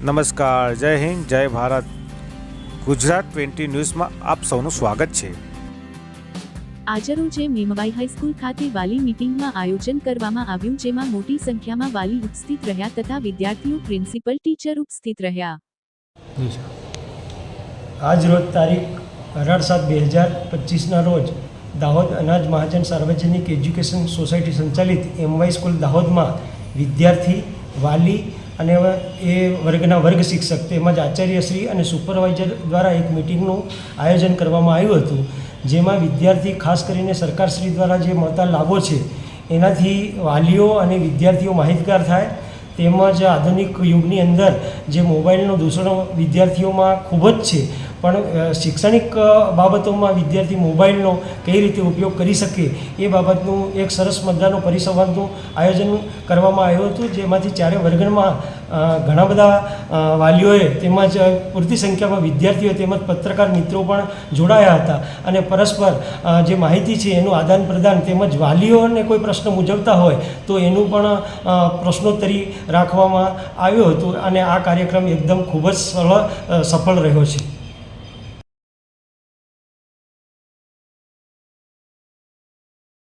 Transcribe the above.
નમસ્કાર, જય હિન્દ, જય ભારત. ગુજરાત 20 ન્યૂઝમાં આપ સૌનું સ્વાગત છે. આજરોજ મીમબાઈ હાઈસ્કૂલ ખાતે વાલી મીટિંગમાં આયોજન કરવામાં આવ્યું, જેમાં મોટી સંખ્યામાં વાલી ઉપસ્થિત રહ્યા તથા વિદ્યાર્થીઓ, પ્રિન્સિપલ, ટીચર ઉપસ્થિત રહ્યા. આજ રોજ તારીખ 18/7/2025ના રોજ દાહોદ અનાજ મહાજન સાર્વજનિક એજ્યુકેશન સોસાયટી સંચાલિત એમવાય સ્કૂલ દાહોદમાં વિદ્યાર્થી, વાલી અને એ વર્ગના વર્ગ શિક્ષક તેમજ આચાર્યશ્રી અને સુપરવાઇઝર દ્વારા એક મિટિંગનું આયોજન કરવામાં આવ્યું હતું, જેમાં વિદ્યાર્થી ખાસ કરીને સરકારશ્રી દ્વારા જે મળતા લાભો છે એનાથી વાલીઓ અને વિદ્યાર્થીઓ માહિતગાર થાય, તેમજ આધુનિક યુગની અંદર જે મોબાઈલનો દૂષણો વિદ્યાર્થીઓમાં ખૂબ જ છે, પણ શૈક્ષણિક બાબતોમાં વિદ્યાર્થી મોબાઈલનો કઈ રીતે ઉપયોગ કરી શકે એ બાબતનું એક સરસ મજાનું પરિસંવાદનું આયોજન કરવામાં આવ્યું હતું, જેમાંથી ચારે વર્ગમાં ઘણા બધા વાલીઓએ તેમજ પૂરતી સંખ્યામાં વિદ્યાર્થીઓ તેમજ પત્રકાર મિત્રો પણ જોડાયા હતા અને પરસ્પર જે માહિતી છે એનું આદાન પ્રદાન તેમજ વાલીઓને કોઈ પ્રશ્ન મૂંઝવતા હોય તો એનું પણ પ્રશ્નોત્તરી રાખવામાં આવ્યું હતું અને આ કાર્યક્રમ એકદમ ખૂબ જ સફળ રહ્યો છે.